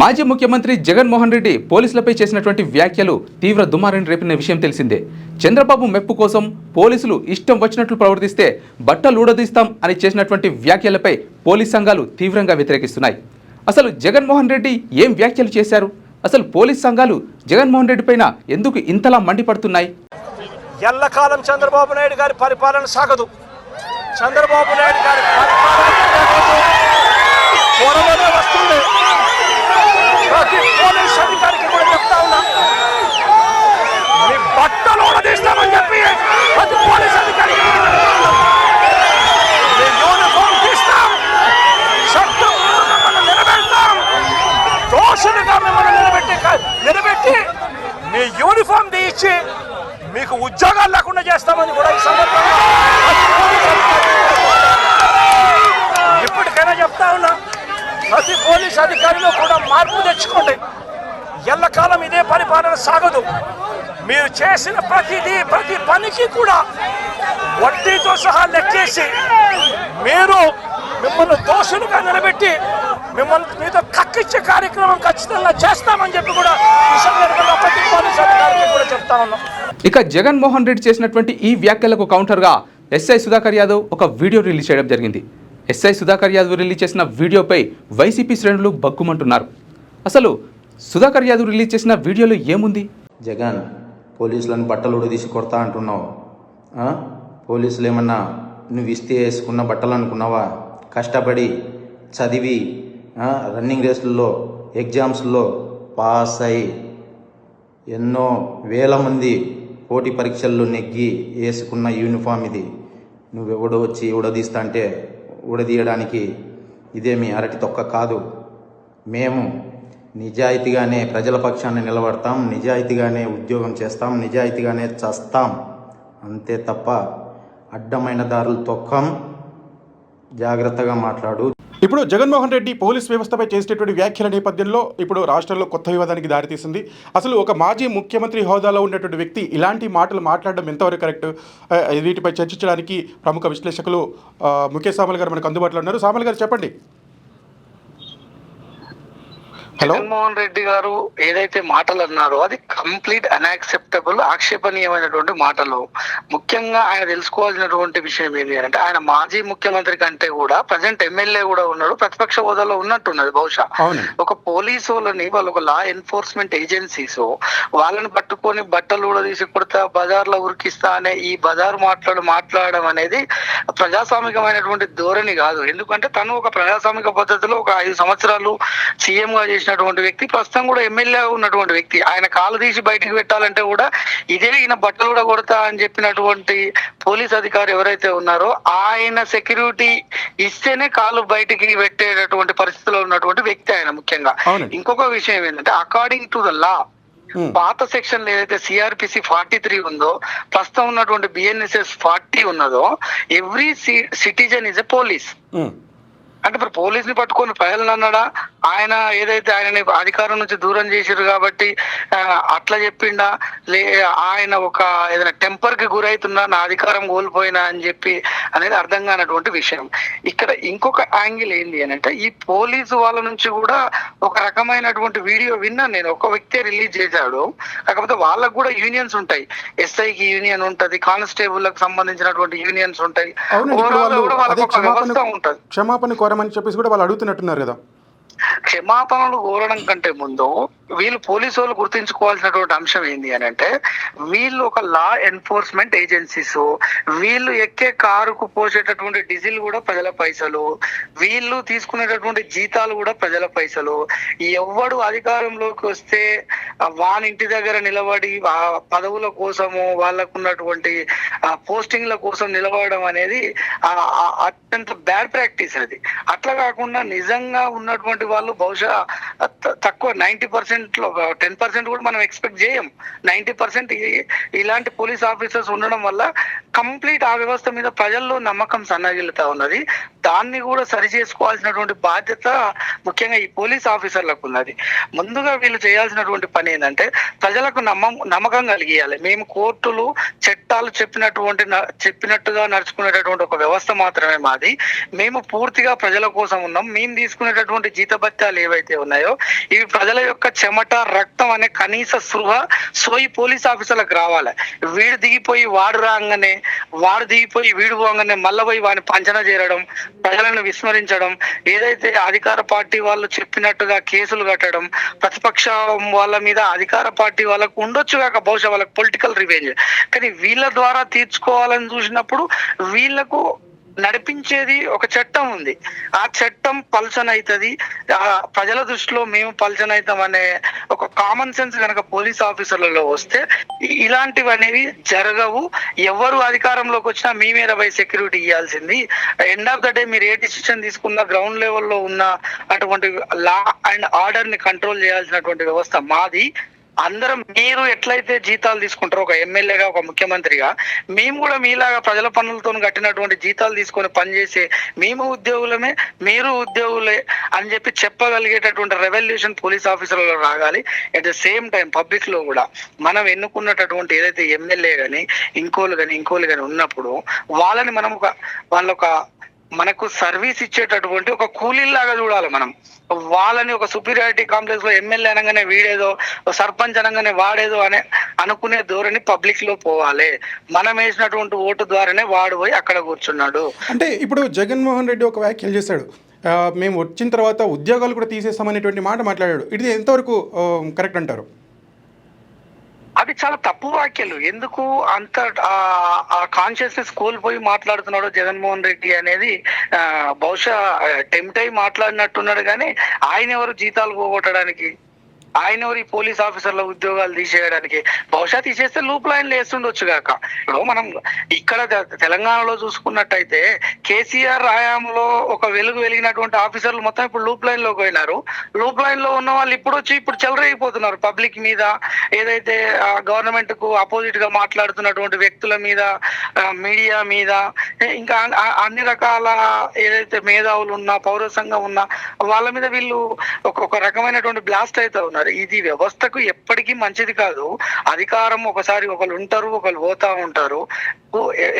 మాజీ ముఖ్యమంత్రి జగన్మోహన్ రెడ్డి పోలీసులపై చేసినటువంటి వ్యాఖ్యలు తీవ్ర దుమారాన్ని రేపిన విషయం తెలిసిందే. చంద్రబాబు మెప్పు కోసం పోలీసులు ఇష్టం వచ్చినట్లు ప్రవర్తిస్తే బట్టలు ఊడదీస్తాం అని చేసినటువంటి వ్యాఖ్యలపై పోలీస్ సంఘాలు తీవ్రంగా వ్యతిరేకిస్తున్నాయి. అసలు జగన్మోహన్ రెడ్డి ఏం వ్యాఖ్యలు చేశారు? అసలు పోలీస్ సంఘాలు జగన్మోహన్ రెడ్డి పైన ఎందుకు ఇంతలా మండిపడుతున్నాయి? ఎల్లకాలం చంద్రబాబు నాయుడు గారి పరిపాలన సాగదు. చంద్రబాబు నాయుడు గారి పరిపాలన వస్తుంది. ప్రతి పోలీస్ అధికారికి కూడా చెప్తా ఉన్నా, మీ బట్టలు ఊడదీస్తామని చెప్పి ప్రతి పోలీస్ అధికారికి యూనిఫామ్ తీస్తాం, శత్రువులను మనం నిలబెడతాం, దోషులుగా మిమ్మల్ని నిలబెట్టి మీ యూనిఫామ్ తీయించి మీకు ఉద్యోగాలు లేకుండా చేస్తామని కూడా ఈ సందర్భంగా ఇప్పటికైనా చెప్తా ఉన్నా, ప్రతి పోలీస్ అధికారిలో కూడా మార్పు తెచ్చుకోండి. ఎల్లకాలం ఇదే పరిపాలన సాగదు. మీరు చేసిన ప్రతి పనికి కూడా వడ్డీతో సహా లెక్కేసి మిమ్మల్ని దోషులుగా నిలబెట్టి మీతో కక్కిచ్చే కార్యక్రమం ఖచ్చితంగా చేస్తామని చెప్పి కూడా ఈ సందర్భంగా ప్రతి పోలీస్ అధికారికి కూడా చెప్తా ఉన్నాం. ఇక జగన్మోహన్ రెడ్డి చేసినటువంటి ఈ వ్యాఖ్యలకు కౌంటర్గా ఎస్ఐ సుధాకర్ యాదవ్ ఒక వీడియో రిలీజ్ చేయడం జరిగింది. ఎస్ఐ సుధాకర్ యాదవ్ రిలీజ్ చేసిన వీడియోపై వైసీపీ శ్రేణులు బగ్గుమంటున్నారు. అసలు సుధాకర్ యాదవ్ రిలీజ్ చేసిన వీడియోలో ఏముంది? జగన్, పోలీసులను బట్టలు ఉడదీసి కొడతా అంటున్నావు. పోలీసులు ఏమన్నా నువ్వు ఇస్తే వేసుకున్న బట్టలు అనుకున్నావా? కష్టపడి చదివి రన్నింగ్ రేసుల్లో ఎగ్జామ్స్లో పాస్ అయి ఎన్నో వేల మంది పోటీ పరీక్షల్లో నెగ్గి వేసుకున్న యూనిఫామ్ ఇది. నువ్వెవడో వచ్చి ఉడదీస్తా అంటే ఉడదీయడానికి ఇదేమి అరటి తొక్క కాదు. మేము నిజాయితీగానే ప్రజల పక్షాన్ని నిలబడతాం, నిజాయితీగానే ఉద్యోగం చేస్తాం, నిజాయితీగానే చస్తాం, అంతే తప్ప అడ్డమైన దారులు తొక్కం. జాగ్రత్తగా మాట్లాడు. ఇప్పుడు జగన్మోహన్ రెడ్డి పోలీస్ వ్యవస్థపై చేసేటటువంటి వ్యాఖ్యల నేపథ్యంలో ఇప్పుడు రాష్ట్రంలో కొత్త వివాదానికి దారితీసింది. అసలు ఒక మాజీ ముఖ్యమంత్రి హోదాలో ఉన్నటువంటి వ్యక్తి ఇలాంటి మాటలు మాట్లాడడం ఎంతవరకు కరెక్ట్? వీటిపై చర్చించడానికి ప్రముఖ విశ్లేషకులు ముఖేష్ సామల్ గారు మనకు అందుబాటులో ఉన్నారు. సామల్ గారు చెప్పండి. జగన్మోహన్ రెడ్డి గారు ఏదైతే మాటలు అన్నారో అది కంప్లీట్ అన్యాక్సెప్టబుల్, ఆక్షేపణీయమైనటువంటి మాటలు. ముఖ్యంగా ఆయన తెలుసుకోవాల్సినటువంటి విషయం ఏంటి అంటే, ఆయన మాజీ ముఖ్యమంత్రి కంటే కూడా ప్రజెంట్ ఎమ్మెల్యే కూడా ఉన్నాడు, ప్రతిపక్ష హోదాలో ఉన్నట్టున్నది. బహుశా ఒక పోలీసు వాళ్ళని, వాళ్ళు ఒక లా ఎన్ఫోర్స్మెంట్ ఏజెన్సీస్, వాళ్ళని పట్టుకొని బట్టలు కూడా తీసి కొడతా, బజార్లో ఉరికిస్తా అనే ఈ బజారు మాట్లాడడం అనేది ప్రజాస్వామికమైనటువంటి ధోరణి కాదు. ఎందుకంటే తను ఒక ప్రజాస్వామిక పద్ధతిలో ఒక 5 సంవత్సరాలు సీఎం గా చేసినటువంటి వ్యక్తి, ప్రస్తుతం కూడా ఎమ్మెల్యే ఉన్నటువంటి వ్యక్తి. ఆయన కాలు తీసి బయటికి పెట్టాలంటే కూడా ఇదే ఈయన బట్టలు కూడా కొడతా అని చెప్పినటువంటి పోలీస్ అధికారి ఎవరైతే ఉన్నారో ఆయన సెక్యూరిటీ ఇస్తేనే కాలు బయటికి పెట్టేటటువంటి పరిస్థితిలో ఉన్నటువంటి వ్యక్తి ఆయన. ముఖ్యంగా ఇంకొక విషయం ఏంటంటే, అకార్డింగ్ టు ద లా, పాత సెక్షన్ ఏదైతే సిఆర్పిసి 43 ఉందో, ప్రస్తుతం ఉన్నటువంటి బిఎన్ఎస్ఎస్ 40 ఉన్నదో, every citizen is a police. అంటే ఇప్పుడు పోలీస్ ని పట్టుకొని ప్రజలను అన్నాడా? ఆయన ఏదైతే ఆయనని అధికారం నుంచి దూరం చేశారు కాబట్టి అట్లా చెప్పిండా? ఆయన ఒక ఏదైనా టెంపర్ కి గురైతున్నా, నా అధికారం కోల్పోయినా అని చెప్పి అనేది అర్థం కానటువంటి విషయం. ఇక్కడ ఇంకొక యాంగిల్ ఏంటి అని అంటే, ఈ పోలీసు వాళ్ళ నుంచి కూడా ఒక రకమైనటువంటి వీడియో విన్నా నేను. ఒక వ్యక్తి రిలీజ్ చేశాడు, కాకపోతే వాళ్ళకు కూడా యూనియన్స్ ఉంటాయి. ఎస్ఐకి యూనియన్ ఉంటది, కానిస్టేబుల్ లకు సంబంధించినటువంటి యూనియన్స్ ఉంటాయి, వాళ్ళకు ఒక వ్యవస్థ ఉంటది. క్షమాపణ కోరమని చెప్పేసి కూడా వాళ్ళు అడుగుతున్నట్టున్నారు కదా. క్షమాపణలు కోరడం కంటే ముందు వీళ్ళు పోలీసు వాళ్ళు గుర్తించుకోవాల్సినటువంటి అంశం ఏంటి అని అంటే, వీళ్ళు ఒక లా ఎన్ఫోర్స్మెంట్ ఏజెన్సీస్, వీళ్ళు ఎక్కే కారుకు పోసేటటువంటి డీజిల్ కూడా ప్రజల పైసలు, వీళ్ళు తీసుకునేటటువంటి జీతాలు కూడా ప్రజల పైసలు. ఎవడు అధికారంలోకి వస్తే వాని ఇంటి దగ్గర నిలబడి ఆ పదవుల కోసము, వాళ్ళకున్నటువంటి పోస్టింగ్ల కోసం నిలబడడం అనేది అత్యంత బ్యాడ్ ప్రాక్టీస్ అది. అట్లా కాకుండా నిజంగా ఉన్నటువంటి వాళ్ళు బహుశా తక్కువ 90% లో 10% కూడా మనం ఎక్స్పెక్ట్ చేయం. 90% ఇలాంటి పోలీస్ ఆఫీసర్స్ ఉండడం వల్ల కంప్లీట్ ఆ వ్యవస్థ మీద ప్రజల్లో నమ్మకం సన్నగిలుతా ఉన్నది. దాన్ని కూడా సరి చేసుకోవాల్సినటువంటి బాధ్యత ముఖ్యంగా ఈ పోలీస్ ఆఫీసర్లకు ఉన్నది. ముందుగా వీళ్ళు చేయాల్సినటువంటి పని ఏంటంటే ప్రజలకు నమ్మకం కలిగియాలి. మేము కోర్టులు చట్టాలు చెప్పినట్టుగా నడుచుకునేటటువంటి ఒక వ్యవస్థ మాత్రమే మాది. మేము పూర్తిగా ప్రజల కోసం ఉన్నాం. మేము తీసుకునేటటువంటి జీతభత్యాలు ఏవైతే ఉన్నాయో ఇవి ప్రజల యొక్క చెమట రక్తం అనే కనీస స్పృహ ఈ పోలీస్ ఆఫీసర్లకు రావాలి. వీడు దిగిపోయి వాడు రాగానే, వాడు దిగిపోయి వీడు పోగానే మళ్ళీ పోయి వాడిని పంచన చేరడం, ప్రజలను విస్మరించడం, ఏదైతే అధికార పార్టీ వాళ్ళు చెప్పినట్టుగా కేసులు కట్టడం, ప్రతిపక్షం వాళ్ళ మీద అధికార పార్టీ వాళ్ళకు ఉండొచ్చు కాక బహుశా వాళ్ళకి పొలిటికల్ రివెంజ్, కానీ వీళ్ళ ద్వారా తీర్చుకోవాలని చూసినప్పుడు వీళ్ళకు నడిపించేది ఒక చట్టం ఉంది. ఆ చట్టం పల్సన్ అవుతుంది, ప్రజల దృష్టిలో మేము పల్సన్ అవుతాం అనే ఒక కామన్ సెన్స్ కనుక పోలీస్ ఆఫీసర్లలో వస్తే ఇలాంటివి అనేవి జరగవు. ఎవరు అధికారంలోకి వచ్చినా మీ మీద పోయి సెక్యూరిటీ ఇవ్వాల్సింది. ఎండ్ ఆఫ్ ద డే మీరు ఏ డిసిషన్ తీసుకున్నా గ్రౌండ్ లెవెల్లో ఉన్న అటువంటి లా అండ్ ఆర్డర్ ని కంట్రోల్ చేయాల్సినటువంటి వ్యవస్థ మాది. అందరం మీరు ఎట్లయితే జీతాలు తీసుకుంటారో ఒక ఎమ్మెల్యేగా, ఒక ముఖ్యమంత్రిగా, మేము కూడా మీలాగా ప్రజల పనులతో కట్టినటువంటి జీతాలు తీసుకొని పనిచేసే మేము ఉద్యోగులమే, మీరు ఉద్యోగులే అని చెప్పి చెప్పగలిగేటటువంటి రెవల్యూషన్ పోలీస్ ఆఫీసర్లలో రాగాలి. At the same time public లో కూడా మనం ఎన్నుకున్నటువంటి ఏదైతే ఎమ్మెల్యే గాని ఇంకోళ్ళు కానీ ఉన్నప్పుడు వాళ్ళని మనం వాళ్ళొక మనకు సర్వీస్ ఇచ్చేటటువంటి ఒక కూలీలాగా చూడాలి. మనం వాళ్ళని ఒక సుపీరియారిటీ కాంప్లెక్స్ లో ఎమ్మెల్యే అనగానే వీడేదో, సర్పంచ్ అనగానే వాడేదో అనుకునే ధోరణి పబ్లిక్ లో పోవాలి. మనం వేసినటువంటి ఓటు ద్వారానే వాడు పోయి అక్కడ కూర్చున్నాడు. అంటే ఇప్పుడు జగన్మోహన్ రెడ్డి ఒక వ్యాఖ్యలు చేశాడు, మేము వచ్చిన తర్వాత ఉద్యోగాలు కూడా తీసేస్తామనేటువంటి మాట మాట్లాడాడు. ఇది ఎంతవరకు కరెక్ట్ అంటారు? అది చాలా తప్పు వ్యాఖ్యలు. ఎందుకు అంత ఆ కాన్షియస్నెస్ కోల్పోయి మాట్లాడుతున్నాడు జగన్మోహన్ రెడ్డి అనేది బహుశా టెంప్ట్ అయి మాట్లాడినట్టున్నాడు. కానీ ఆయన ఎవరు జీతాలు పోగొట్టడానికి? ఆయన ఎవరు ఈ పోలీస్ ఆఫీసర్ల ఉద్యోగాలు తీసేయడానికి? బహుశా తీసేస్తే లూప్ లైన్లు వేస్తుండొచ్చు కాక. ఇప్పుడు మనం ఇక్కడ తెలంగాణలో చూసుకున్నట్టయితే కేసీఆర్ హయాంలో ఒక వెలిగినటువంటి ఆఫీసర్లు మొత్తం ఇప్పుడు లూప్ లైన్ లోకి పోయినారు. లూప్ లైన్ లో ఉన్న వాళ్ళు ఇప్పుడు చెలరైపోతున్నారు పబ్లిక్ మీద, ఏదైతే గవర్నమెంట్ కు అపోజిట్ గా మాట్లాడుతున్నటువంటి వ్యక్తుల మీద, మీడియా మీద, ఇంకా అన్ని రకాల ఏదైతే మేధావులు ఉన్నా, పౌర సంఘం ఉన్నా వాళ్ళ మీద వీళ్ళు ఒక రకమైనటువంటి బ్లాస్ట్ అయితే ఉన్నారు. ఇది వ్యవస్థకు ఎప్పటికీ మంచిది కాదు. అధికారం ఒకసారి ఒకరు ఉంటారు, ఒకరు పోతా ఉంటారు.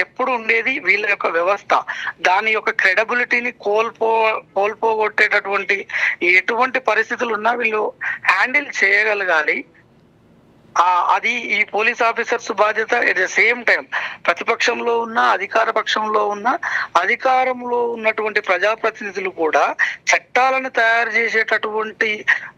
ఎప్పుడు ఉండేది వీళ్ళ యొక్క వ్యవస్థ. దాని యొక్క క్రెడిబిలిటీని కోల్పోగొట్టేటటువంటి ఎటువంటి పరిస్థితులు ఉన్నా వీళ్ళు హ్యాండిల్ చేయగలగాలి. అది ఈ పోలీస్ ఆఫీసర్స్ బాధ్యత. ఎట్ ద సేమ్ టైం ప్రతిపక్షంలో ఉన్న, అధికార పక్షంలో ఉన్న, అధికారంలో ఉన్నటువంటి ప్రజాప్రతినిధులు కూడా చట్టాలను తయారు చేసేటటువంటి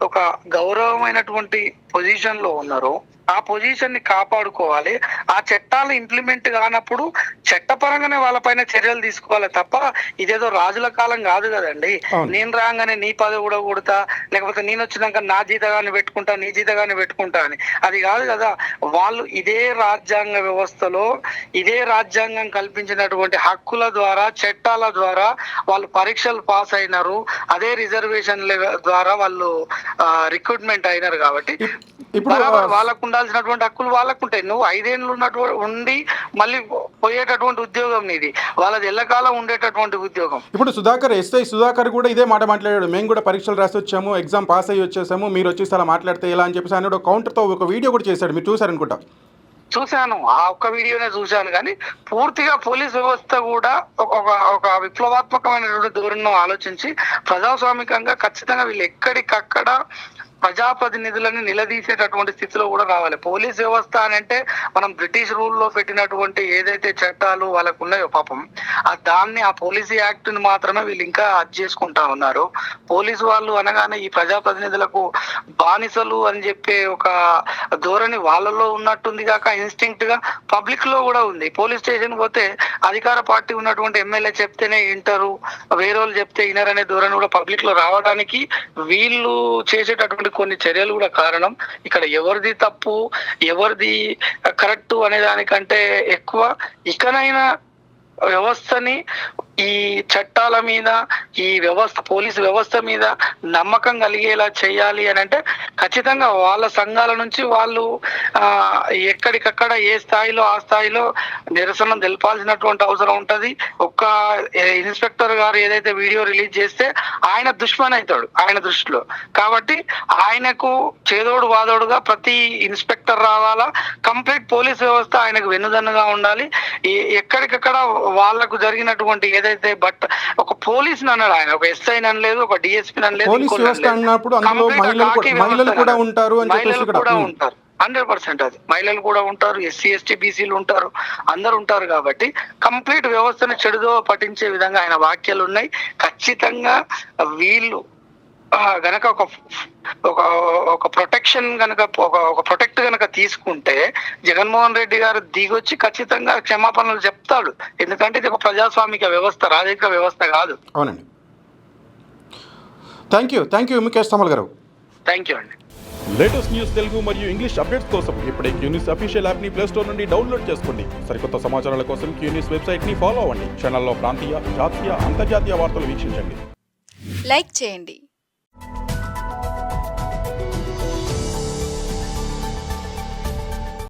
ఒక గౌరవమైనటువంటి పొజిషన్ లో ఉన్నారు. ఆ పొజిషన్ ని కాపాడుకోవాలి. ఆ చట్టాలు ఇంప్లిమెంట్ కానప్పుడు చట్టపరంగానే వాళ్ళపైన చర్యలు తీసుకోవాలి తప్ప ఇదేదో రాజుల కాలం కాదు కదండి. నేను రాగానే నీ పదవి కూడా కొడతా, లేకపోతే నేను వచ్చినాక నా జీతగాన్ని పెట్టుకుంటా, నీ జీతగాన్ని పెట్టుకుంటా అని అది కాదు కదా. వాళ్ళు ఇదే రాజ్యాంగ వ్యవస్థలో, ఇదే రాజ్యాంగం కల్పించినటువంటి హక్కుల ద్వారా, చట్టాల ద్వారా వాళ్ళు పరీక్షలు పాస్ అయినారు. అదే రిజర్వేషన్ల ద్వారా వాళ్ళు రిక్రూట్మెంట్ అయినారు. కాబట్టి ఇప్పుడు వాళ్ళకు ఉండాల్సినటువంటి హక్కులు వాళ్ళకు ఉంటాయి. నువ్వు 5 ఏళ్ళు ఉండి మళ్ళీ పోయేటటువంటి ఉద్యోగం నీది, వాళ్ళది ఎల్లకాలం ఉండేటటువంటి ఉద్యోగం. ఇప్పుడు ఎస్ఐ సుధాకర్ కూడా ఇదే మాట మాట్లాడాడు. మేము కూడా పరీక్షలు రాసి వచ్చాము, ఎగ్జామ్ పాస్ అయ్యి వచ్చేసాము, మీరు వచ్చేసి అలా మాట్లాడితే ఎలా అని చెప్పేసి ఆయన కౌంటర్తో ఒక వీడియో కూడా చేశాడు. మీరు చూసారనుకుంటా. చూశాను, ఆ ఒక్క వీడియోనే చూశాను. కానీ పూర్తిగా పోలీస్ వ్యవస్థ కూడా ఒక విప్లవాత్మకమైనటువంటి ధోరణిలో ఆలోచించి ప్రజాస్వామికంగా ఖచ్చితంగా వీళ్ళు ఎక్కడికక్కడ ప్రజాప్రతినిధులను నిలదీసేటటువంటి స్థితిలో కూడా రావాలి. పోలీస్ వ్యవస్థ అని అంటే మనం బ్రిటిష్ రూల్లో పెట్టినటువంటి ఏదైతే చట్టాలు వాళ్ళకు ఉన్నాయో పాపం ఆ పోలీస్ యాక్ట్ ని మాత్రమే వీళ్ళు ఇంకా అది చేసుకుంటా ఉన్నారు. పోలీసు వాళ్ళు అనగానే ఈ ప్రజాప్రతినిధులకు బానిసలు అని చెప్పే ఒక ధోరణి వాళ్ళలో ఉన్నట్టుంది కాక ఇన్స్టింక్ట్ గా పబ్లిక్ లో కూడా ఉంది. పోలీస్ స్టేషన్ పోతే అధికార పార్టీ ఉన్నటువంటి ఎమ్మెల్యే చెప్తేనే వింటారు, వేరే వాళ్ళు చెప్తే వినరనే ధోరణి కూడా పబ్లిక్ లో రావడానికి వీళ్ళు చేసేటటువంటి కొన్ని చర్యలు కూడా కారణం. ఇక్కడ ఎవరిది తప్పు ఎవరిది కరెక్ట్ అనే దానికంటే ఎక్కువ ఇకనైనా వ్యవస్థని, ఈ చట్టాల మీద, ఈ వ్యవస్థ, పోలీసు వ్యవస్థ మీద నమ్మకం కలిగేలా చేయాలి అని అంటే ఖచ్చితంగా వాళ్ళ సంఘాల నుంచి వాళ్ళు ఎక్కడికక్కడ ఏ స్థాయిలో ఆ స్థాయిలో నిరసన తెలపాల్సినటువంటి అవసరం ఉంటది. ఒక్క ఇన్స్పెక్టర్ గారు ఏదైతే వీడియో రిలీజ్ చేస్తే ఆయన దుష్మన్ అవుతాడు ఆయన దృష్టిలో. కాబట్టి ఆయనకు చేదోడు వాదోడుగా ప్రతి ఇన్స్పెక్టర్ రావాలా, కంప్లీట్ పోలీస్ వ్యవస్థ ఆయనకు వెన్నుదన్నుగా ఉండాలి. ఎక్కడికక్కడ వాళ్లకు జరిగినటువంటి ఏదైతే ఒక పోలీస్ అన్నాడు ఆయన, ఒక ఎస్ఐ అనలేదు, ఒక డిఎస్పీ అనలేదు, పోలీస్ వ్యవస్థ అన్నప్పుడు అందులో మహిళలు కూడా ఉంటారు అని చెప్పేసి కూడా ఉంటారు. 100% అది మహిళలు కూడా ఉంటారు, ఎస్సీ ఎస్టీ బీసీలు ఉంటారు, అందరు ఉంటారు. కాబట్టి కంప్లీట్ వ్యవస్థను చెడుదో పట్టించే విధంగా ఆయన వ్యాఖ్యలు ఉన్నాయి. ఖచ్చితంగా వీళ్ళు గనక ఒక ప్రొటెక్షన్ గనక ఒక ప్రొటెక్ట్ గనక తీసుకుంటే జగన్మోహన్ రెడ్డి గారు దిగొచ్చి ఖచ్చితంగా క్షమాపణలు చెప్తాడు. ఎందుకంటే ఇది ఒక ప్రజాస్వామిక వ్యవస్థ, రాజకీయ వ్యవస్థ కాదు. అవునండి. థ్యాంక్ యూ ముఖేష్ తమల్ గారు. థ్యాంక్ యూ అండి. లేటెస్ట్ న్యూస్ తెలుగు మరియు ఇంగ్లీష్ అప్డేట్స్ కోసం ఇప్పుడే క్యూన్యూస్ అఫీషియల్ యాప్ ని ప్లే స్టోర్ నుండి డౌన్లోడ్ చేసుకోండి. సరికొత్త సమాచారాల కోసం క్యూన్యూస్ వెబ్సైట్ ని ఫాలో అవ్వండి. ఛానల్లో ప్రాంతీయ, జాతీయ, అంతర్జాతీయ వార్తలు వీక్షించండి. లైక్ చేయండి.